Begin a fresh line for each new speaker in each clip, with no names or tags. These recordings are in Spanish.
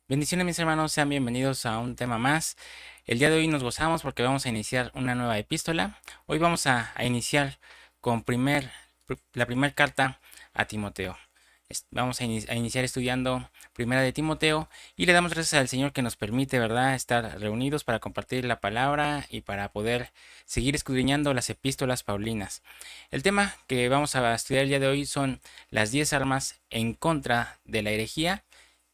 Bendiciones mis hermanos, sean bienvenidos a un tema más. El día de hoy nos gozamos porque vamos a iniciar una nueva epístola. Hoy vamos a iniciar con la primera carta a Timoteo. Vamos a iniciar estudiando Primera de Timoteo y le damos gracias al Señor que nos permite, ¿verdad?, estar reunidos para compartir la palabra y para poder seguir escudriñando las epístolas paulinas. El tema que vamos a estudiar el día de hoy son las 10 armas en contra de la herejía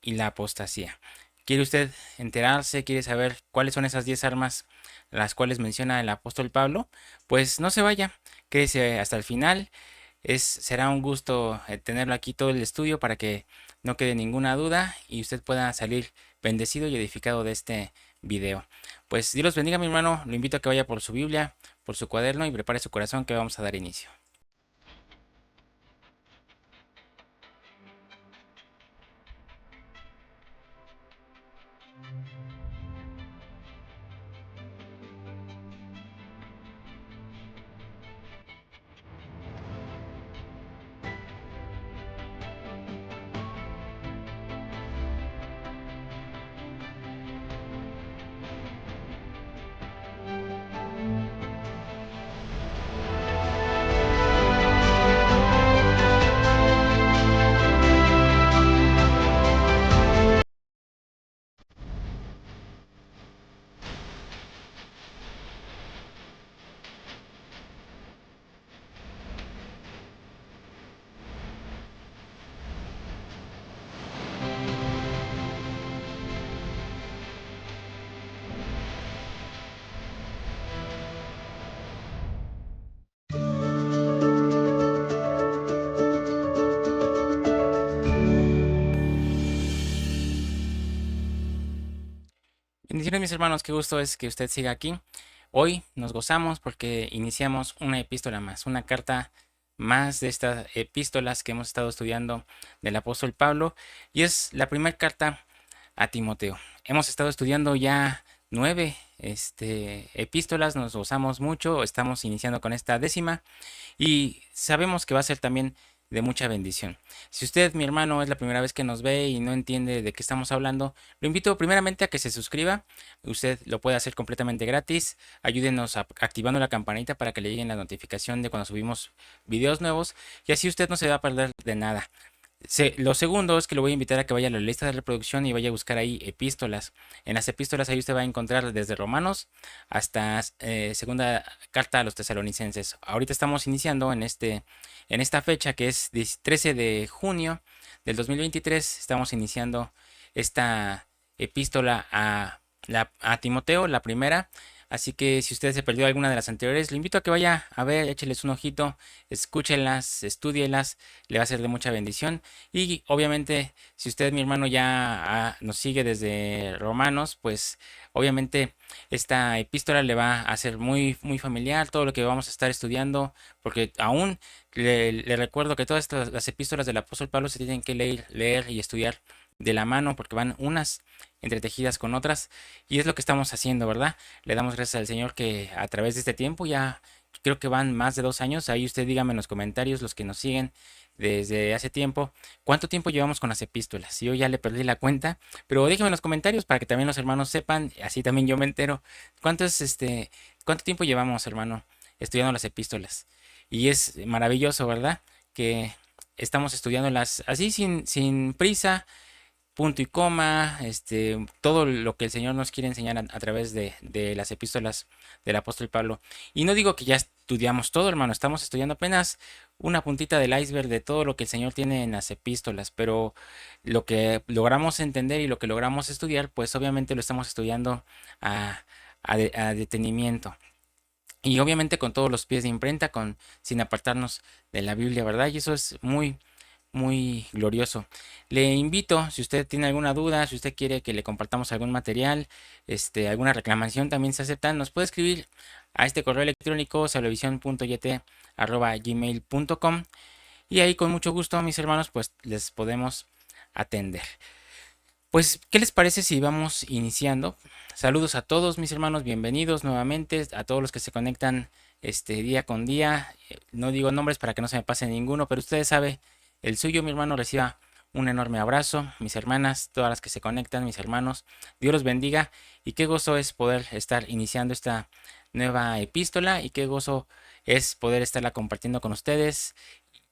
y la apostasía. ¿Quiere usted enterarse? ¿Quiere saber cuáles son esas 10 armas las cuales menciona el apóstol Pablo? Pues no se vaya, quédese hasta el final. Será un gusto tenerlo aquí todo el estudio para que no quede ninguna duda y usted pueda salir bendecido y edificado de este video. Pues Dios los bendiga, mi hermano. Lo invito a que vaya por su Biblia, por su cuaderno y prepare su corazón que vamos a dar inicio. Bendiciones mis hermanos, qué gusto es que usted siga aquí. Hoy nos gozamos porque iniciamos una epístola más, una carta más de estas epístolas que hemos estado estudiando del apóstol Pablo y es la primera carta a Timoteo. Hemos estado estudiando ya 9 epístolas, nos gozamos mucho, estamos iniciando con esta 10ª y sabemos que va a ser también de mucha bendición. Si usted, mi hermano, es la primera vez que nos ve y no entiende de qué estamos hablando, lo invito primeramente a que se suscriba. Usted lo puede hacer completamente gratis. Ayúdenos activando la campanita para que le lleguen la notificación de cuando subimos videos nuevos y así usted no se va a perder de nada. Lo segundo es que lo voy a invitar a que vaya a la lista de reproducción y vaya a buscar ahí epístolas. En las epístolas ahí usted va a encontrar desde Romanos hasta segunda carta a los tesalonicenses. Ahorita estamos iniciando en esta fecha que es 13 de junio del 2023. Estamos iniciando esta epístola a Timoteo, la primera. Así que si usted se perdió alguna de las anteriores, le invito a que vaya a ver, écheles un ojito, escúchenlas, estudielas, le va a ser de mucha bendición. Y obviamente, si usted, mi hermano, ya nos sigue desde Romanos, pues obviamente esta epístola le va a ser muy, muy familiar, todo lo que vamos a estar estudiando, porque aún le recuerdo que todas las epístolas del apóstol Pablo se tienen que leer y estudiar de la mano, porque van unas entretejidas con otras, y es lo que estamos haciendo, ¿verdad? Le damos gracias al Señor que a través de este tiempo ya creo que van más de 2 años. Ahí usted dígame en los comentarios, los que nos siguen desde hace tiempo, cuánto tiempo llevamos con las epístolas. Yo ya le perdí la cuenta, pero déjenme en los comentarios para que también los hermanos sepan, así también yo me entero. ¿Cuánto tiempo llevamos, hermano, estudiando las epístolas? Y es maravilloso, ¿verdad? Que estamos estudiándolas así sin prisa, punto y coma, todo lo que el Señor nos quiere enseñar a través de las epístolas del apóstol Pablo. Y no digo que ya estudiamos todo, hermano, estamos estudiando apenas una puntita del iceberg de todo lo que el Señor tiene en las epístolas, pero lo que logramos entender y lo que logramos estudiar, pues obviamente lo estamos estudiando a, a detenimiento. Y obviamente con todos los pies de imprenta, sin apartarnos de la Biblia, ¿verdad? Y eso es muy, muy glorioso. Le invito, si usted tiene alguna duda, si usted quiere que le compartamos algún material, alguna reclamación también se acepta, nos puede escribir a este correo electrónico salvavision.yt@gmail.com y ahí con mucho gusto, mis hermanos, pues les podemos atender. Pues, ¿qué les parece si vamos iniciando? Saludos a todos mis hermanos, bienvenidos nuevamente a todos los que se conectan día con día. No digo nombres para que no se me pase ninguno, pero ustedes saben el suyo, mi hermano, reciba un enorme abrazo, mis hermanas, todas las que se conectan, mis hermanos. Dios los bendiga y qué gozo es poder estar iniciando esta nueva epístola y qué gozo es poder estarla compartiendo con ustedes.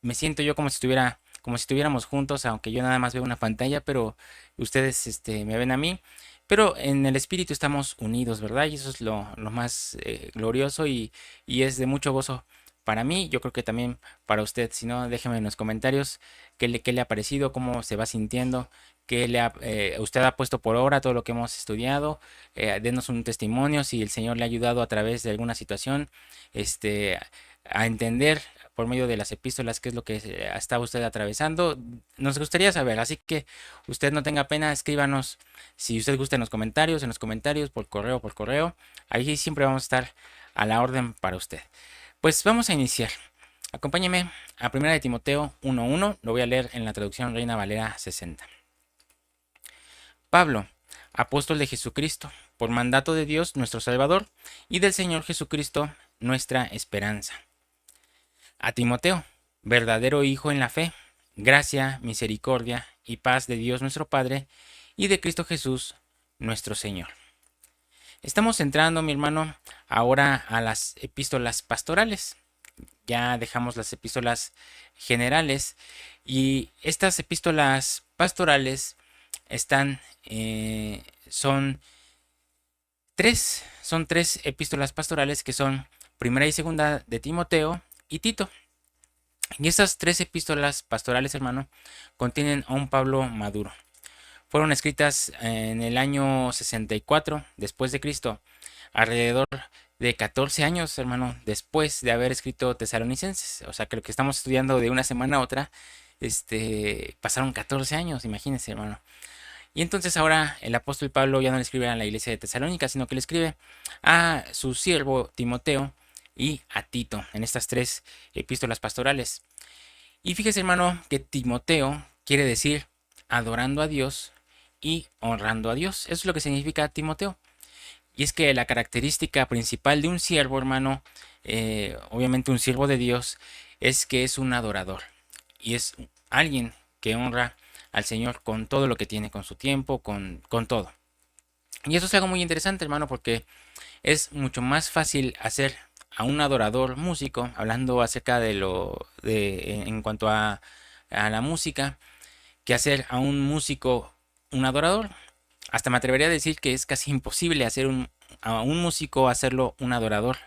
Me siento yo como si estuviéramos juntos, aunque yo nada más veo una pantalla, pero ustedes me ven a mí. Pero en el espíritu estamos unidos, ¿verdad? Y eso es lo más glorioso y es de mucho gozo para mí. Yo creo que también para usted. Si no, déjeme en los comentarios qué le ha parecido, cómo se va sintiendo, usted ha puesto por obra todo lo que hemos estudiado. Denos un testimonio si el Señor le ha ayudado a través de alguna situación este, a entender por medio de las epístolas qué es lo que está usted atravesando. Nos gustaría saber, así que usted no tenga pena, escríbanos si usted gusta en los comentarios, por correo. Ahí siempre vamos a estar a la orden para usted. Pues vamos a iniciar. Acompáñeme a 1 de Timoteo 1:1, lo voy a leer en la traducción Reina Valera 60. Pablo, apóstol de Jesucristo, por mandato de Dios nuestro Salvador y del Señor Jesucristo nuestra esperanza. A Timoteo, verdadero hijo en la fe, gracia, misericordia y paz de Dios nuestro Padre y de Cristo Jesús nuestro Señor. Estamos entrando, mi hermano, ahora a las epístolas pastorales. Ya dejamos las epístolas generales y estas epístolas pastorales son tres epístolas pastorales que son primera y segunda de Timoteo y Tito. Y estas tres epístolas pastorales, hermano, contienen a un Pablo maduro. Fueron escritas en el año 64 después de Cristo, alrededor de 14 años, hermano, después de haber escrito Tesalonicenses. O sea, que lo que estamos estudiando de una semana a otra, pasaron 14 años, imagínense, hermano. Y entonces ahora el apóstol Pablo ya no le escribe a la iglesia de Tesalónica, sino que le escribe a su siervo Timoteo y a Tito en estas tres epístolas pastorales. Y fíjese, hermano, que Timoteo quiere decir adorando a Dios y honrando a Dios. Eso es lo que significa Timoteo. Y es que la característica principal de un siervo, hermano, obviamente un siervo de Dios, es que es un adorador. Y es alguien que honra al Señor con todo lo que tiene, con su tiempo, con todo. Y eso es algo muy interesante, hermano, porque es mucho más fácil hacer a un adorador músico, hablando acerca en cuanto a la música, que hacer a un músico un adorador. Hasta me atrevería a decir que es casi imposible a un músico hacerlo un adorador.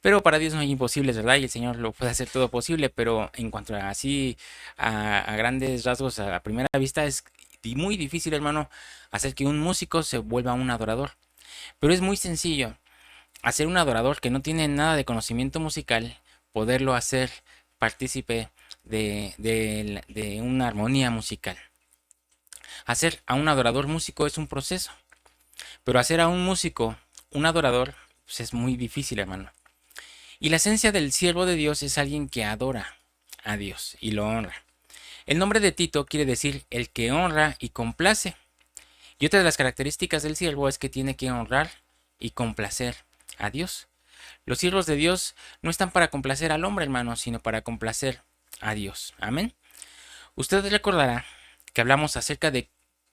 Pero para Dios no hay imposibles, ¿verdad? Y el Señor lo puede hacer todo posible, pero en cuanto a así, a grandes rasgos, a primera vista, es muy difícil, hermano, hacer que un músico se vuelva un adorador. Pero es muy sencillo hacer un adorador que no tiene nada de conocimiento musical, poderlo hacer partícipe de una armonía musical. Hacer a un adorador músico es un proceso, pero hacer a un músico un adorador pues es muy difícil, hermano. Y la esencia del siervo de Dios es alguien que adora a Dios y lo honra. El nombre de Tito quiere decir el que honra y complace. Y otra de las características del siervo es que tiene que honrar y complacer a Dios. Los siervos de Dios no están para complacer al hombre, hermano, sino para complacer a Dios. Amén. Usted recordará que hablamos acerca de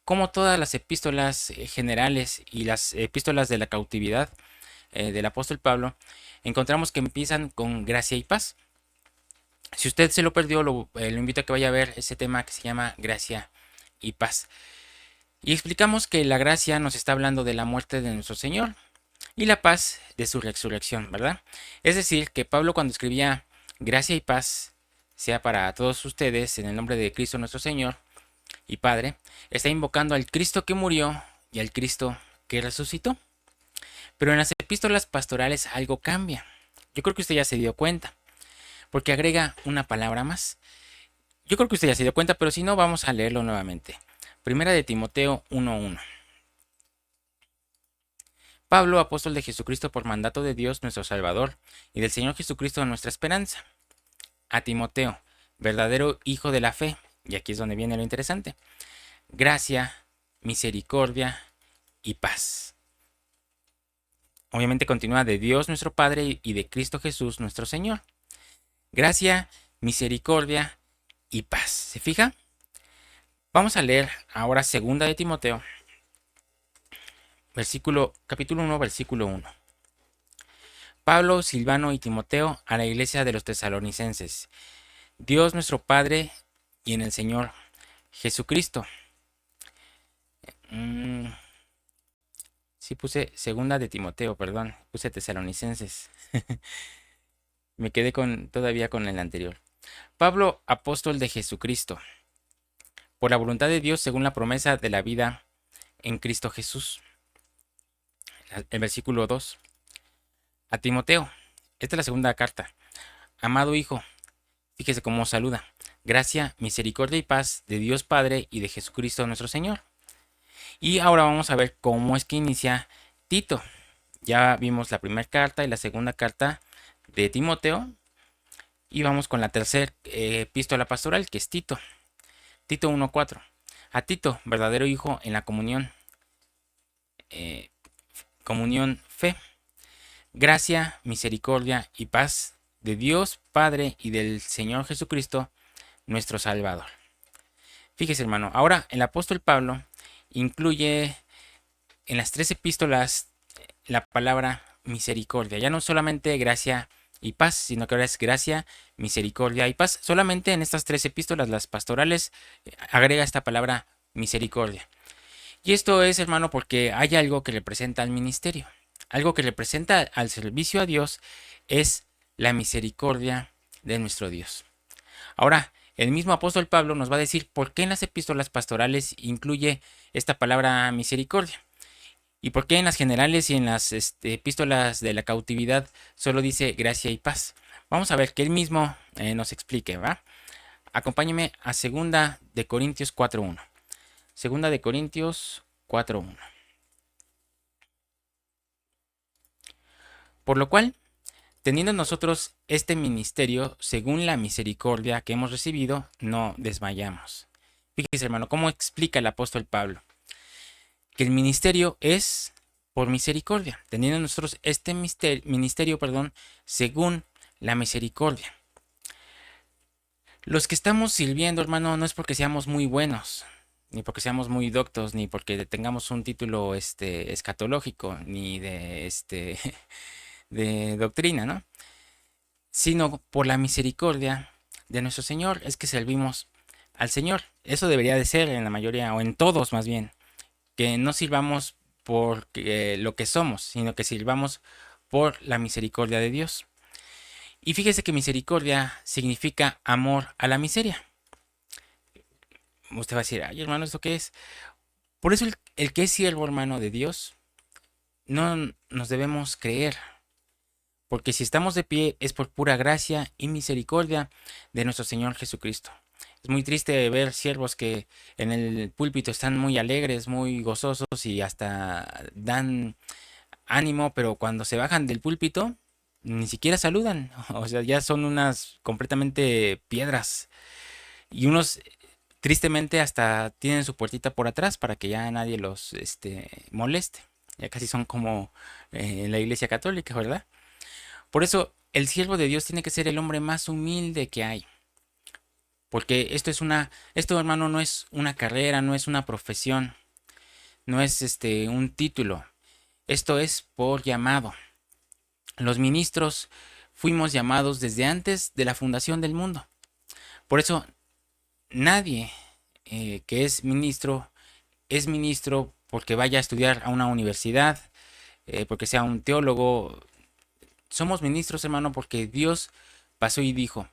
cómo todas las epístolas generales y las epístolas de la cautividad del apóstol Pablo encontramos que empiezan con gracia y paz. Si usted se lo perdió, lo invito a que vaya a ver ese tema que se llama gracia y paz. Y explicamos que la gracia nos está hablando de la muerte de nuestro Señor y la paz de su resurrección, ¿verdad? Es decir, que Pablo cuando escribía gracia y paz, sea para todos ustedes, en el nombre de Cristo nuestro Señor y Padre, está invocando al Cristo que murió y al Cristo que resucitó. Pero en las epístolas pastorales algo cambia. Yo creo que usted ya se dio cuenta, porque agrega una palabra más. Yo creo que usted ya se dio cuenta, pero si no, vamos a leerlo nuevamente. Primera de Timoteo 1:1. Pablo, apóstol de Jesucristo por mandato de Dios nuestro Salvador y del Señor Jesucristo nuestra esperanza. A Timoteo, verdadero hijo de la fe, y aquí es donde viene lo interesante, gracia, misericordia y paz. Obviamente continúa de Dios nuestro Padre y de Cristo Jesús nuestro Señor. Gracia, misericordia y paz. ¿Se fija? Vamos a leer ahora segunda de Timoteo, capítulo 1, versículo 1. Pablo, Silvano y Timoteo a la iglesia de los tesalonicenses. Dios nuestro Padre y en el Señor Jesucristo. Sí puse segunda de Timoteo, perdón, puse tesalonicenses. Me quedé todavía con el anterior. Pablo, apóstol de Jesucristo, por la voluntad de Dios según la promesa de la vida en Cristo Jesús. El versículo 2. A Timoteo, esta es la segunda carta. Amado hijo, fíjese cómo saluda. Gracia, misericordia y paz de Dios Padre y de Jesucristo nuestro Señor. Y ahora vamos a ver cómo es que inicia Tito. Ya vimos la primera carta y la segunda carta de Timoteo. Y vamos con la tercera epístola pastoral, que es Tito. Tito 1:4. A Tito, verdadero hijo en la comunión fe, gracia, misericordia y paz de Dios Padre y del Señor Jesucristo, nuestro Salvador. Fíjese, hermano, ahora el apóstol Pablo incluye en las tres epístolas la palabra misericordia. Ya no solamente gracia y paz, sino que ahora es gracia, misericordia y paz. Solamente en estas tres epístolas, las pastorales, agrega esta palabra misericordia. Y esto es, hermano, porque hay algo que representa al ministerio. Algo que representa al servicio a Dios es la misericordia de nuestro Dios. Ahora, el mismo apóstol Pablo nos va a decir por qué en las epístolas pastorales incluye esta palabra misericordia. ¿Y por qué en las generales y en las epístolas de la cautividad solo dice gracia y paz? Vamos a ver que él mismo nos explique, ¿va? Acompáñeme a 2 de Corintios 4:1. 2 de Corintios 4:1. Por lo cual, teniendo nosotros este ministerio, según la misericordia que hemos recibido, no desmayamos. Fíjese, hermano, cómo explica el apóstol Pablo. Que el ministerio es por misericordia, teniendo nosotros este ministerio, según la misericordia. Los que estamos sirviendo, hermano, no es porque seamos muy buenos, ni porque seamos muy doctos, ni porque tengamos un título escatológico, ni de de doctrina, ¿no? Sino por la misericordia de nuestro Señor es que servimos al Señor. Eso debería de ser en la mayoría, o en todos más bien, que no sirvamos por lo que somos, sino que sirvamos por la misericordia de Dios. Y fíjese que misericordia significa amor a la miseria. Usted va a decir, ay hermano, ¿esto qué es? Por eso el que es siervo, hermano, de Dios, no nos debemos creer. Porque si estamos de pie es por pura gracia y misericordia de nuestro Señor Jesucristo. Es muy triste ver siervos que en el púlpito están muy alegres, muy gozosos y hasta dan ánimo, pero cuando se bajan del púlpito ni siquiera saludan. O sea, ya son unas completamente piedras. Y unos tristemente hasta tienen su puertita por atrás para que ya nadie los moleste. Ya casi son como en la iglesia católica, ¿verdad? Por eso el siervo de Dios tiene que ser el hombre más humilde que hay. Porque esto hermano no es una carrera, no es una profesión, no es un título. Esto es por llamado. Los ministros fuimos llamados desde antes de la fundación del mundo. Por eso nadie que es ministro porque vaya a estudiar a una universidad, porque sea un teólogo. Somos ministros, hermano, porque Dios pasó y dijo,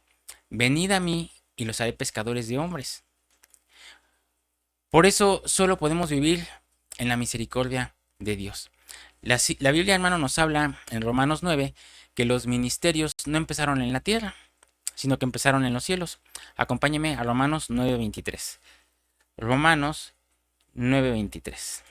venid a mí y los haré pescadores de hombres. Por eso solo podemos vivir en la misericordia de Dios. La Biblia, hermano, nos habla en Romanos 9 que los ministerios no empezaron en la tierra, sino que empezaron en los cielos. Acompáñeme a Romanos 9:23. Romanos 9:23.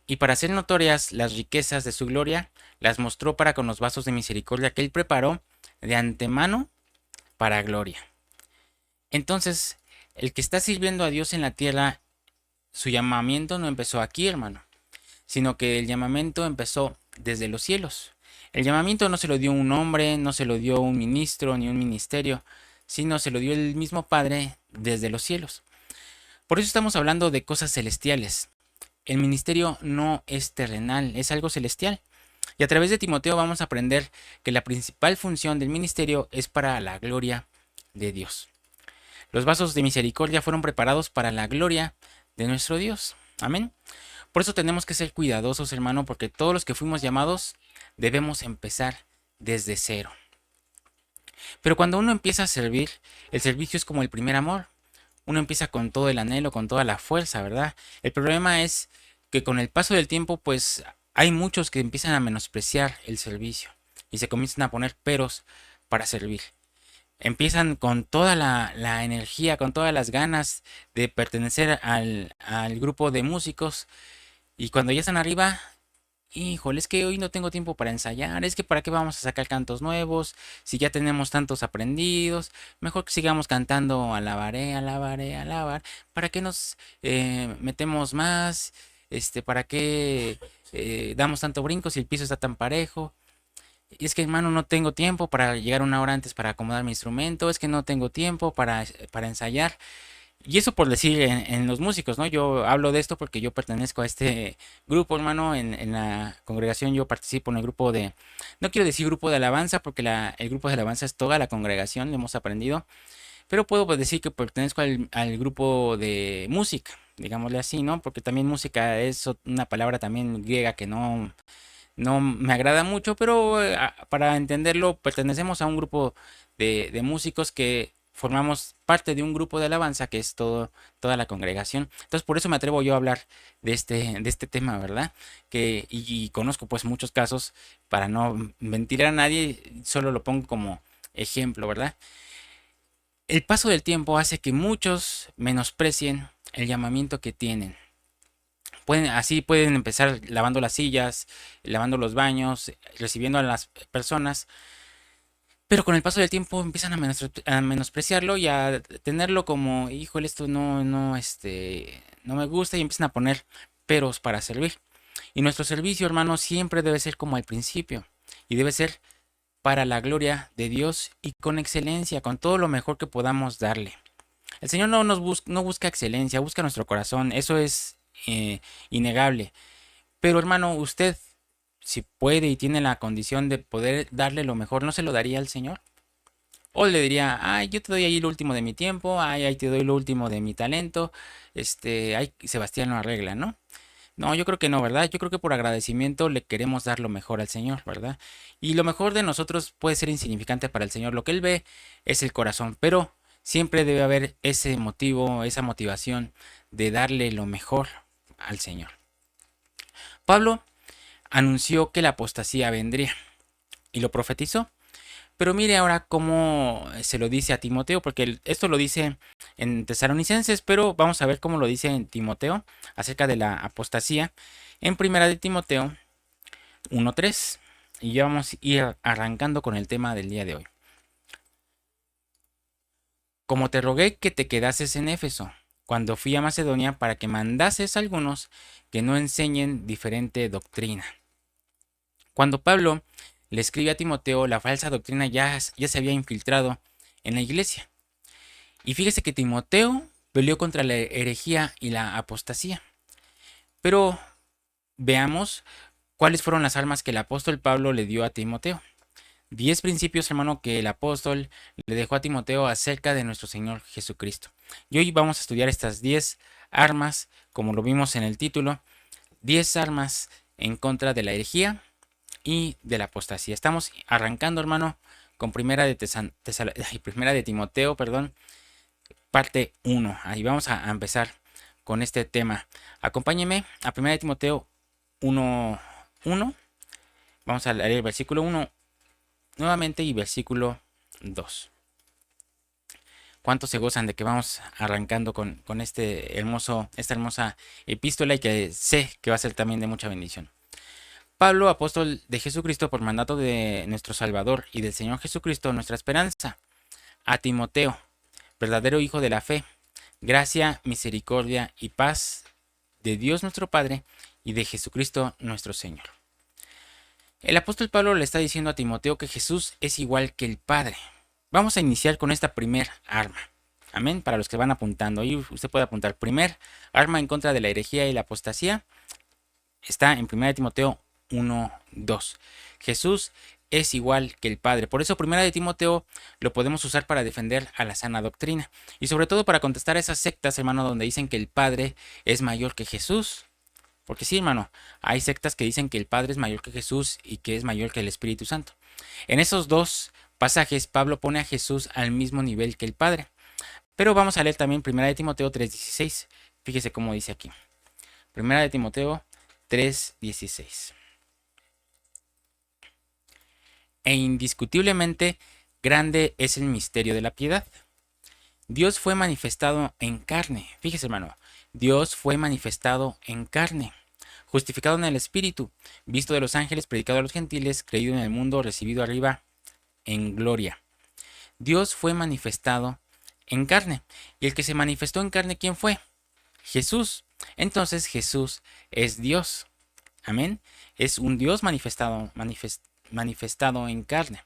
Y para hacer notorias las riquezas de su gloria, las mostró para con los vasos de misericordia que él preparó de antemano para gloria. Entonces, el que está sirviendo a Dios en la tierra, su llamamiento no empezó aquí, hermano, sino que el llamamiento empezó desde los cielos. El llamamiento no se lo dio un hombre, no se lo dio un ministro ni un ministerio, sino se lo dio el mismo Padre desde los cielos. Por eso estamos hablando de cosas celestiales. El ministerio no es terrenal, es algo celestial. Y a través de Timoteo vamos a aprender que la principal función del ministerio es para la gloria de Dios. Los vasos de misericordia fueron preparados para la gloria de nuestro Dios. Amén. Por eso tenemos que ser cuidadosos, hermano, porque todos los que fuimos llamados debemos empezar desde cero. Pero cuando uno empieza a servir, el servicio es como el primer amor. Uno empieza con todo el anhelo, con toda la fuerza, ¿verdad? El problema es que con el paso del tiempo, pues hay muchos que empiezan a menospreciar el servicio y se comienzan a poner peros para servir. Empiezan con toda la energía, con todas las ganas de pertenecer al grupo de músicos y cuando ya están arriba, híjole, es que hoy no tengo tiempo para ensayar, es que para qué vamos a sacar cantos nuevos, si ya tenemos tantos aprendidos, mejor que sigamos cantando alabaré, alabaré, alabar, ¿para qué nos metemos más? ¿Para qué damos tanto brinco si el piso está tan parejo? Y es que hermano, no tengo tiempo para llegar una hora antes para acomodar mi instrumento, es que no tengo tiempo para ensayar. Y eso por decir en los músicos, ¿no? Yo hablo de esto porque yo pertenezco a este grupo, hermano. En la congregación yo participo en el grupo de, no quiero decir grupo de alabanza porque el grupo de alabanza es toda la congregación, lo hemos aprendido. Pero puedo pues, decir que pertenezco al grupo de música, digámosle así, ¿no? Porque también música es una palabra también griega que no me agrada mucho, pero para entenderlo, pertenecemos a un grupo de músicos que formamos parte de un grupo de alabanza que es toda la congregación. Entonces, por eso me atrevo yo a hablar de este tema, ¿verdad? Y conozco pues muchos casos, para no mentir a nadie, solo lo pongo como ejemplo, ¿verdad? El paso del tiempo hace que muchos menosprecien el llamamiento que tienen. Así pueden empezar lavando las sillas, lavando los baños, recibiendo a las personas, pero con el paso del tiempo empiezan a menospreciarlo y a tenerlo como, híjole, esto no me gusta y empiezan a poner peros para servir. Y nuestro servicio, hermano, siempre debe ser como al principio y debe ser para la gloria de Dios y con excelencia, con todo lo mejor que podamos darle. El Señor no busca excelencia, busca nuestro corazón, eso es innegable. Pero hermano, usted, si puede y tiene la condición de poder darle lo mejor, ¿no se lo daría al Señor? O le diría, ay, yo te doy ahí lo último de mi tiempo, ay, ahí te doy lo último de mi talento, ay, Sebastián lo arregla, ¿no? No, yo creo que no, ¿verdad? Yo creo que por agradecimiento le queremos dar lo mejor al Señor, ¿verdad? Y lo mejor de nosotros puede ser insignificante para el Señor. Lo que Él ve es el corazón, pero siempre debe haber ese motivo, esa motivación de darle lo mejor al Señor. Pablo anunció que la apostasía vendría y lo profetizó. Pero mire ahora cómo se lo dice a Timoteo, porque esto lo dice en Tesalonicenses, pero vamos a ver cómo lo dice en Timoteo acerca de la apostasía en Primera de Timoteo 1:3. Y ya vamos a ir arrancando con el tema del día de hoy. Como te rogué que te quedases en Éfeso, cuando fui a Macedonia, para que mandases a algunos que no enseñen diferente doctrina. Cuando Pablo le escribe a Timoteo, la falsa doctrina ya se había infiltrado en la iglesia. Y fíjese que Timoteo peleó contra la herejía y la apostasía. Pero veamos cuáles fueron las armas que el apóstol Pablo le dio a Timoteo. 10 principios, hermano, que el apóstol le dejó a Timoteo acerca de nuestro Señor Jesucristo. Y hoy vamos a estudiar estas 10 armas, como lo vimos en el título, 10 armas en contra de la herejía y de la apostasía. Estamos arrancando, hermano, con primera de Timoteo, perdón, parte 1. Ahí vamos a empezar con este tema. Acompáñeme a primera de Timoteo 1:1. Vamos a leer el versículo 1 nuevamente y versículo 2. ¿Cuántos se gozan de que vamos arrancando con esta hermosa epístola y que sé que va a ser también de mucha bendición? Pablo, apóstol de Jesucristo por mandato de nuestro Salvador y del Señor Jesucristo, nuestra esperanza, a Timoteo, verdadero hijo de la fe, gracia, misericordia y paz de Dios nuestro Padre y de Jesucristo nuestro Señor. El apóstol Pablo le está diciendo a Timoteo que Jesús es igual que el Padre. Vamos a iniciar con esta primer arma. Amén. Para los que van apuntando, ahí usted puede apuntar. Primer arma en contra de la herejía y la apostasía está en 1 Timoteo 1:2. Jesús es igual que el Padre. Por eso 1 Timoteo lo podemos usar para defender a la sana doctrina. Y sobre todo para contestar a esas sectas, hermano, donde dicen que el Padre es mayor que Jesús. Porque sí, hermano, hay sectas que dicen que el Padre es mayor que Jesús y que es mayor que el Espíritu Santo. En esos dos pasajes, Pablo pone a Jesús al mismo nivel que el Padre. Pero vamos a leer también 1 Timoteo 3:16. Fíjese cómo dice aquí. 1 Timoteo 3:16. E indiscutiblemente grande es el misterio de la piedad. Dios fue manifestado en carne. Fíjese, hermano. Dios fue manifestado en carne, justificado en el Espíritu, visto de los ángeles, predicado a los gentiles, creído en el mundo, recibido arriba en gloria. Dios fue manifestado en carne. Y el que se manifestó en carne, ¿quién fue? Jesús. Entonces Jesús es Dios. Amén. Es un Dios manifestado en carne.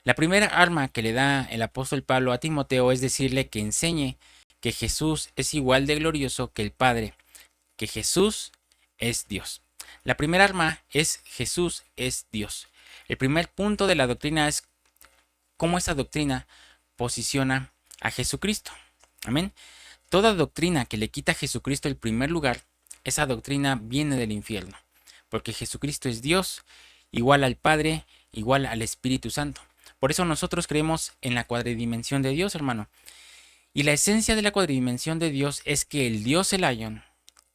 La primera arma que le da el apóstol Pablo a Timoteo es decirle que enseñe que Jesús es igual de glorioso que el Padre, que Jesús es Dios. La primera arma es Jesús es Dios. El primer punto de la doctrina es cómo esa doctrina posiciona a Jesucristo. Amén. Toda doctrina que le quita a Jesucristo el primer lugar, esa doctrina viene del infierno, porque Jesucristo es Dios, igual al Padre, igual al Espíritu Santo. Por eso nosotros creemos en la cuadridimensión de Dios, hermano. Y la esencia de la cuadridimensión de Dios es que el Dios Elyon,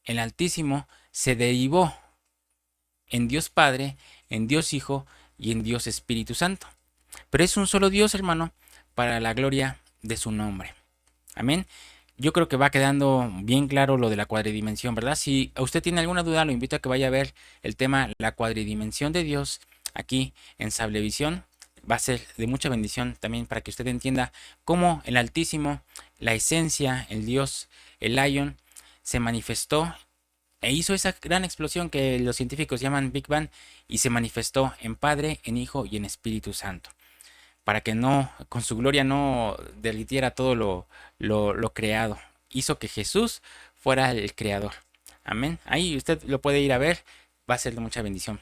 el Altísimo, se derivó en Dios Padre, en Dios Hijo y en Dios Espíritu Santo. Pero es un solo Dios, hermano, para la gloria de su nombre. Amén. Yo creo que va quedando bien claro lo de la cuadridimensión, ¿verdad? Si usted tiene alguna duda, lo invito a que vaya a ver el tema la cuadridimensión de Dios aquí en Sablevisión. Va a ser de mucha bendición también para que usted entienda cómo el Altísimo, la esencia, el Dios, el Lion, se manifestó e hizo esa gran explosión que los científicos llaman Big Bang y se manifestó en Padre, en Hijo y en Espíritu Santo, para que no, con su gloria no derritiera todo lo creado. Hizo que Jesús fuera el creador. Amén. Ahí usted lo puede ir a ver, va a ser de mucha bendición.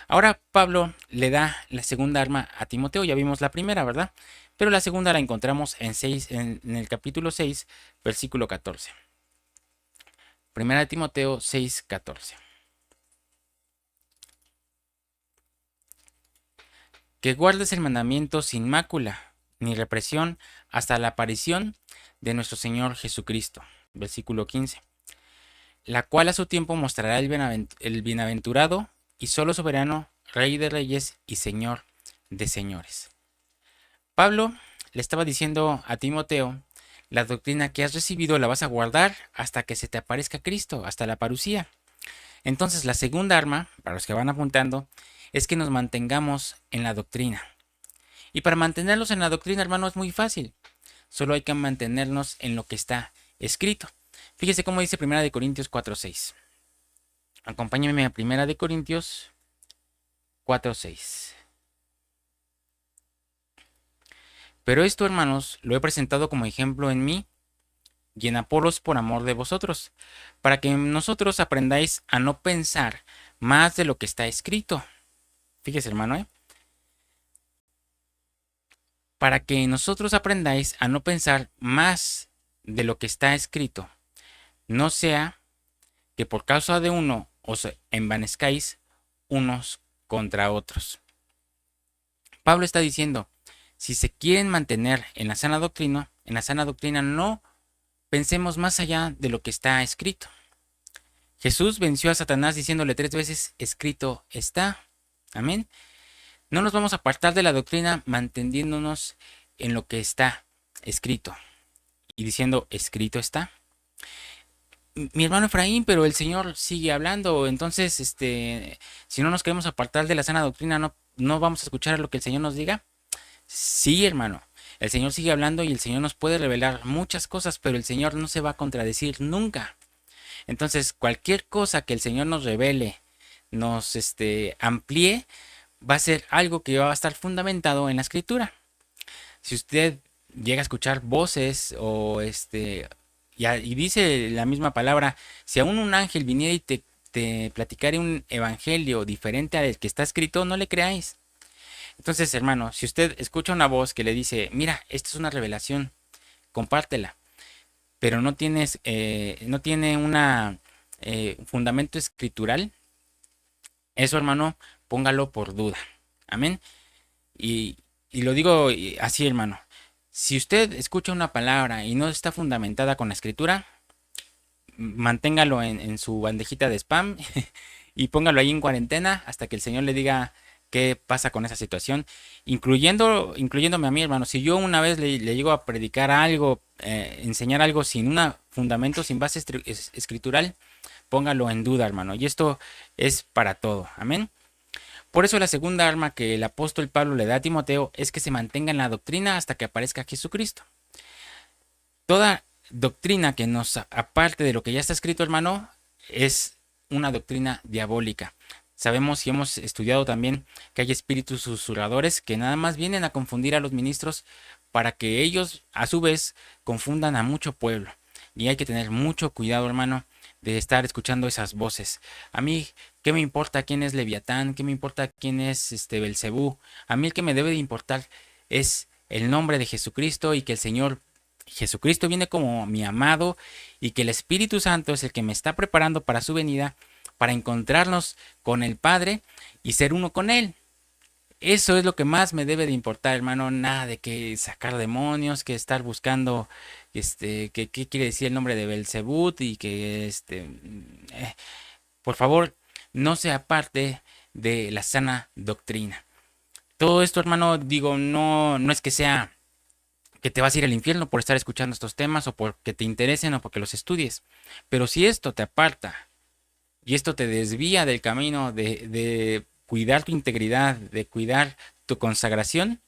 Ahora Pablo le da la segunda arma a Timoteo, ya vimos la primera, ¿verdad? Pero la segunda la encontramos en el capítulo 6, versículo 14. Primera de Timoteo 6:14. Que guardes el mandamiento sin mácula ni represión hasta la aparición de nuestro Señor Jesucristo. Versículo 15. La cual a su tiempo mostrará el bienaventurado y solo soberano, Rey de reyes y Señor de señores. Pablo le estaba diciendo a Timoteo, la doctrina que has recibido la vas a guardar hasta que se te aparezca Cristo, hasta la parucía. Entonces la segunda arma, para los que van apuntando, es que nos mantengamos en la doctrina. Y para mantenernos en la doctrina, hermano, es muy fácil. Solo hay que mantenernos en lo que está escrito. Fíjese cómo dice 1 Corintios 4:6. Acompáñenme a 1 Corintios 4:6. Pero esto, hermanos, lo he presentado como ejemplo en mí y en Apolos por amor de vosotros, para que nosotros aprendáis a no pensar más de lo que está escrito. Fíjese, hermano, para que nosotros aprendáis a no pensar más de lo que está escrito, no sea que por causa de uno os envanezcáis unos contra otros. Pablo está diciendo, si se quieren mantener en la sana doctrina no pensemos más allá de lo que está escrito. Jesús venció a Satanás diciéndole 3 veces, escrito está. Amén. No nos vamos a apartar de la doctrina manteniéndonos en lo que está escrito y diciendo, escrito está. Mi hermano Efraín, pero el Señor sigue hablando, entonces, si no nos queremos apartar de la sana doctrina, no vamos a escuchar lo que el Señor nos diga. Sí, hermano, el Señor sigue hablando y el Señor nos puede revelar muchas cosas, pero el Señor no se va a contradecir nunca. Entonces, cualquier cosa que el Señor nos revele, nos amplíe, va a ser algo que va a estar fundamentado en la Escritura. Si usted llega a escuchar voces o y dice la misma palabra, si aún un ángel viniera y te platicara un evangelio diferente al que está escrito, no le creáis. Entonces, hermano, si usted escucha una voz que le dice, mira, esta es una revelación, compártela, pero no tiene una fundamento escritural, eso, hermano, póngalo por duda. Amén. Y, y lo digo así, hermano. Si usted escucha una palabra y no está fundamentada con la escritura, manténgalo en su bandejita de spam y póngalo ahí en cuarentena hasta que el Señor le diga qué pasa con esa situación, incluyéndome a mí, hermano. Si yo una vez le llego a predicar algo, enseñar algo sin un fundamento, sin base escritural, póngalo en duda, hermano. Y esto es para todo. Amén. Por eso la segunda arma que el apóstol Pablo le da a Timoteo es que se mantenga en la doctrina hasta que aparezca Jesucristo. Toda doctrina que nos aparte de lo que ya está escrito, hermano, es una doctrina diabólica. Sabemos y hemos estudiado también que hay espíritus susurradores que nada más vienen a confundir a los ministros para que ellos a su vez confundan a mucho pueblo. Y hay que tener mucho cuidado, hermano, de estar escuchando esas voces. A mí, ¿qué me importa quién es Leviatán? ¿Qué me importa quién es Belcebú? A mí el que me debe de importar es el nombre de Jesucristo y que el Señor Jesucristo viene como mi amado y que el Espíritu Santo es el que me está preparando para su venida, para encontrarnos con el Padre y ser uno con Él. Eso es lo que más me debe de importar, hermano. Nada de que sacar demonios, que estar buscando, que qué quiere decir el nombre de Belzebut y que, por favor, no sea parte de la sana doctrina. Todo esto, hermano, digo, no es que sea que te vas a ir al infierno por estar escuchando estos temas o porque te interesen o porque los estudies. Pero si esto te aparta y esto te desvía del camino de cuidar tu integridad, de cuidar tu consagración,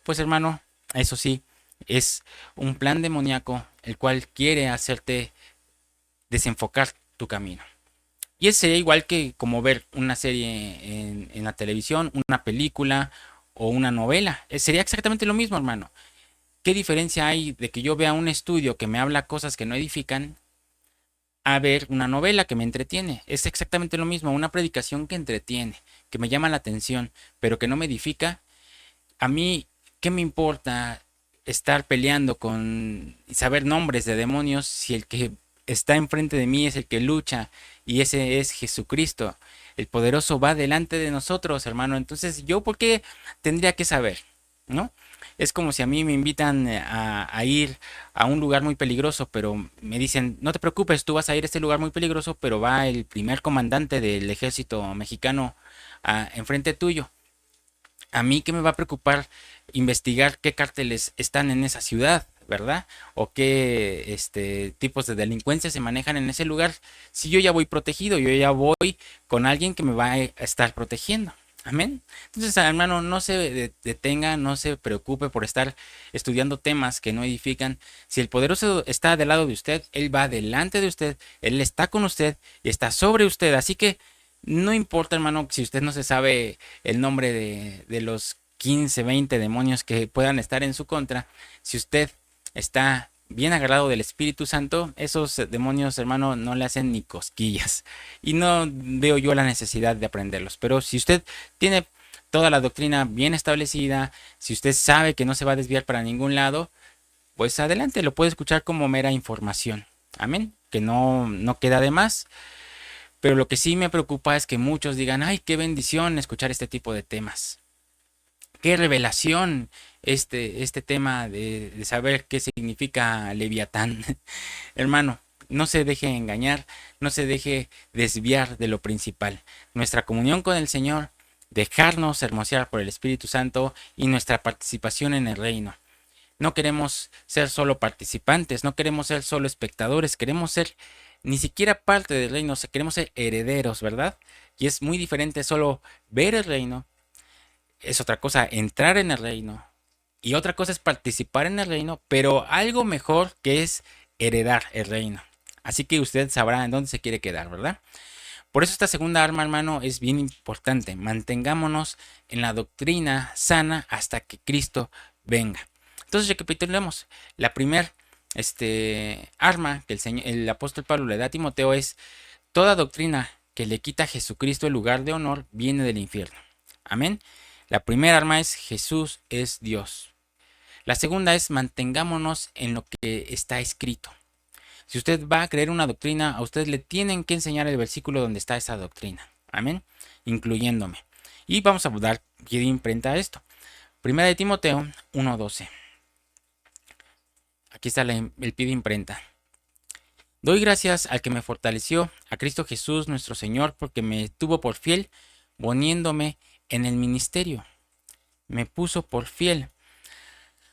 pues hermano, eso sí, es un plan demoníaco el cual quiere hacerte desenfocar tu camino. Y eso sería igual que como ver una serie en la televisión, una película o una novela. Sería exactamente lo mismo, hermano. ¿Qué diferencia hay de que yo vea un estudio que me habla cosas que no edifican a ver una novela que me entretiene? Es exactamente lo mismo, una predicación que entretiene, que me llama la atención, pero que no me edifica. A mí, ¿qué me importa estar peleando con y saber nombres de demonios si el que está enfrente de mí es el que lucha y ese es Jesucristo? El poderoso va delante de nosotros, hermano. Entonces, ¿yo por qué tendría que saber? ¿No? Es como si a mí me invitan a ir a un lugar muy peligroso, pero me dicen, no te preocupes, tú vas a ir a este lugar muy peligroso, pero va el primer comandante del ejército mexicano enfrente tuyo. A mí qué me va a preocupar investigar qué cárteles están en esa ciudad, ¿verdad? O qué tipos de delincuencia se manejan en ese lugar. Si yo ya voy protegido, yo ya voy con alguien que me va a estar protegiendo. Amén. Entonces, hermano, no se detenga, no se preocupe por estar estudiando temas que no edifican. Si el poderoso está del lado de usted, Él va delante de usted, Él está con usted y está sobre usted. Así que no importa, hermano, si usted no se sabe el nombre de los 15, 20 demonios que puedan estar en su contra. Si usted está bien agarrado del Espíritu Santo, esos demonios, hermano, no le hacen ni cosquillas. Y no veo yo la necesidad de aprenderlos. Pero si usted tiene toda la doctrina bien establecida, si usted sabe que no se va a desviar para ningún lado, pues adelante, lo puede escuchar como mera información. Amén. Que no queda de más. Pero lo que sí me preocupa es que muchos digan, ay, qué bendición escuchar este tipo de temas. Qué revelación este tema de saber qué significa Leviatán. Hermano, no se deje engañar, no se deje desviar de lo principal. Nuestra comunión con el Señor, dejarnos hermosear por el Espíritu Santo y nuestra participación en el reino. No queremos ser solo participantes, no queremos ser solo espectadores, queremos ser ni siquiera parte del reino, queremos ser herederos, ¿verdad? Y es muy diferente solo ver el reino, es otra cosa entrar en el reino y otra cosa es participar en el reino, pero algo mejor que es heredar el reino. Así que usted sabrá en dónde se quiere quedar, ¿verdad? Por eso esta segunda arma, hermano, es bien importante. Mantengámonos en la doctrina sana hasta que Cristo venga. Entonces recapitulemos. La primer arma que el apóstol Pablo le da a Timoteo es: toda doctrina que le quita a Jesucristo el lugar de honor viene del infierno. Amén. La primera arma es: Jesús es Dios. La segunda es: mantengámonos en lo que está escrito. Si usted va a creer una doctrina, a usted le tienen que enseñar el versículo donde está esa doctrina. Amén. Incluyéndome. Y vamos a dar pie de imprenta a esto. Primera de Timoteo 1:12. Aquí está el pie de imprenta. Doy gracias al que me fortaleció, a Cristo Jesús nuestro Señor, porque me tuvo por fiel, poniéndome en el ministerio. Me puso por fiel.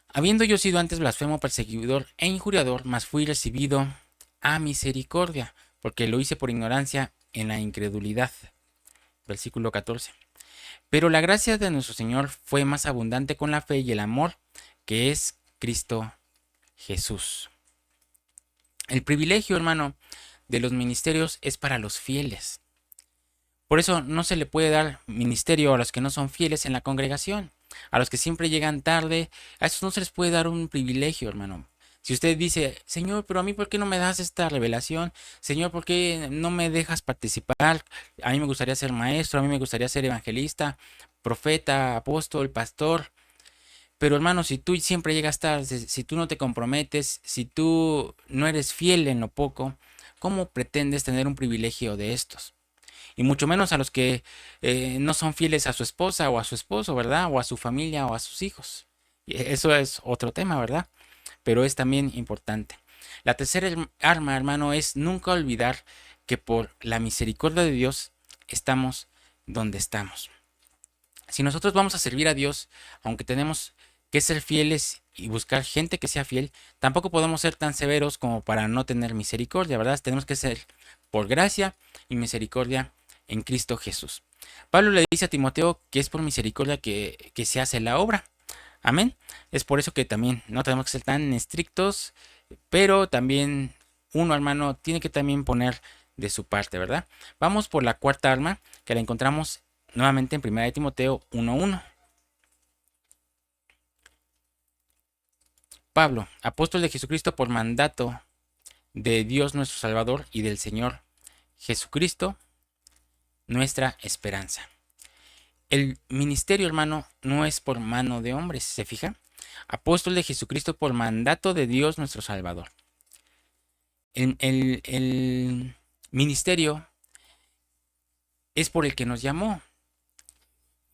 Habiendo yo sido antes blasfemo, perseguidor e injuriador, mas fui recibido a misericordia, porque lo hice por ignorancia en la incredulidad. Versículo 14. Pero la gracia de nuestro Señor fue más abundante con la fe y el amor que es Cristo Jesús. El privilegio, hermano, de los ministerios es para los fieles. Por eso no se le puede dar ministerio a los que no son fieles en la congregación, a los que siempre llegan tarde. A esos no se les puede dar un privilegio, hermano. Si usted dice: Señor, pero a mí, ¿por qué no me das esta revelación? Señor, ¿por qué no me dejas participar? A mí me gustaría ser maestro, a mí me gustaría ser evangelista, profeta, apóstol, pastor. Pero hermano, si tú siempre llegas tarde, si tú no te comprometes, si tú no eres fiel en lo poco, ¿cómo pretendes tener un privilegio de estos? Y mucho menos a los que no son fieles a su esposa o a su esposo, ¿verdad? O a su familia o a sus hijos. Y eso es otro tema, ¿verdad? Pero es también importante. La tercera arma, hermano, es nunca olvidar que por la misericordia de Dios estamos donde estamos. Si nosotros vamos a servir a Dios, aunque tenemos que ser fieles y buscar gente que sea fiel, tampoco podemos ser tan severos como para no tener misericordia, ¿verdad? Tenemos que ser por gracia y misericordia en Cristo Jesús. Pablo le dice a Timoteo que es por misericordia que se hace la obra. Amén. Es por eso que también no tenemos que ser tan estrictos, pero también uno, hermano, tiene que también poner de su parte, ¿verdad? Vamos por la cuarta arma, que la encontramos nuevamente en 1 Timoteo 1:1. Pablo, apóstol de Jesucristo por mandato de Dios nuestro Salvador y del Señor Jesucristo, nuestra esperanza. El ministerio, hermano, no es por mano de hombres, ¿se fija? Apóstol de Jesucristo por mandato de Dios nuestro Salvador. El ministerio es por el que nos llamó.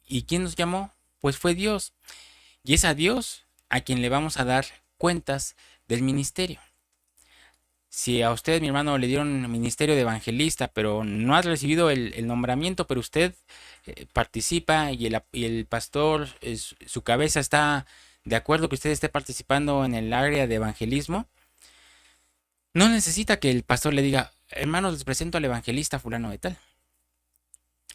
¿Y quién nos llamó? Pues fue Dios. Y es a Dios a quien le vamos a dar cuentas del ministerio. Si a usted, mi hermano, le dieron el ministerio de evangelista, pero no ha recibido el nombramiento, pero usted participa y el pastor, su cabeza está de acuerdo que usted esté participando en el área de evangelismo, no necesita que el pastor le diga: hermanos, les presento al evangelista fulano de tal.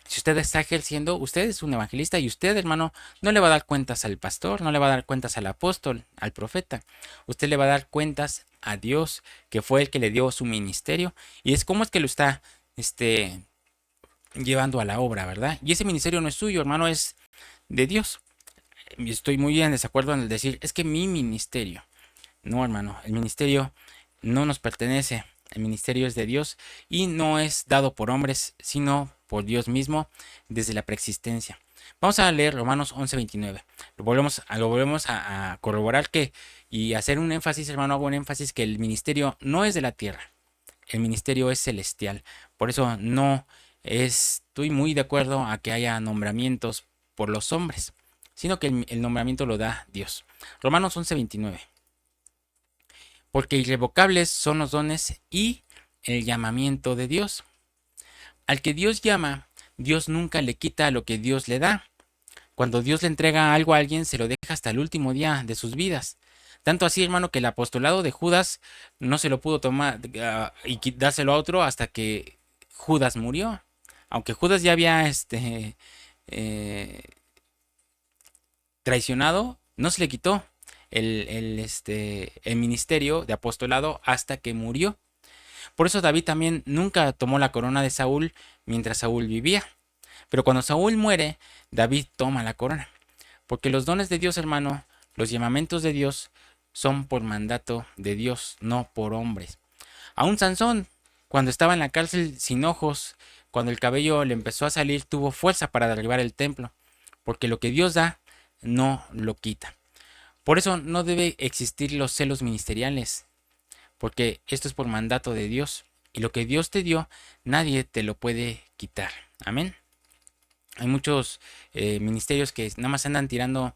Si usted está ejerciendo, usted es un evangelista y usted, hermano, no le va a dar cuentas al pastor, no le va a dar cuentas al apóstol, al profeta. Usted le va a dar cuentas a Dios, que fue el que le dio su ministerio. Y es como es que lo está llevando a la obra, ¿verdad? Y ese ministerio no es suyo, hermano, es de Dios. Y estoy muy en desacuerdo en el decir: es que mi ministerio. No, hermano, el ministerio no nos pertenece. El ministerio es de Dios y no es dado por hombres, sino por Dios mismo desde la preexistencia. Vamos a leer Romanos 11:29. Lo volvemos a corroborar y hacer un énfasis, hermano, hago un énfasis que el ministerio no es de la tierra. El ministerio es celestial. Por eso no estoy muy de acuerdo a que haya nombramientos por los hombres, sino que el nombramiento lo da Dios. Romanos 11:29. Porque irrevocables son los dones y el llamamiento de Dios. Al que Dios llama, Dios nunca le quita lo que Dios le da. Cuando Dios le entrega algo a alguien, se lo deja hasta el último día de sus vidas. Tanto así, hermano, que el apostolado de Judas no se lo pudo tomar y dárselo a otro hasta que Judas murió. Aunque Judas ya había traicionado, no se le quitó el ministerio de apostolado hasta que murió. Por eso David también nunca tomó la corona de Saúl mientras Saúl vivía. Pero cuando Saúl muere, David toma la corona. Porque los dones de Dios, hermano, los llamamientos de Dios, son por mandato de Dios, no por hombres. Aún Sansón, cuando estaba en la cárcel sin ojos, cuando el cabello le empezó a salir, tuvo fuerza para derribar el templo, porque lo que Dios da, no lo quita. Por eso no debe existir los celos ministeriales, porque esto es por mandato de Dios, y lo que Dios te dio, nadie te lo puede quitar. Amén. Hay muchos ministerios que nada más andan tirando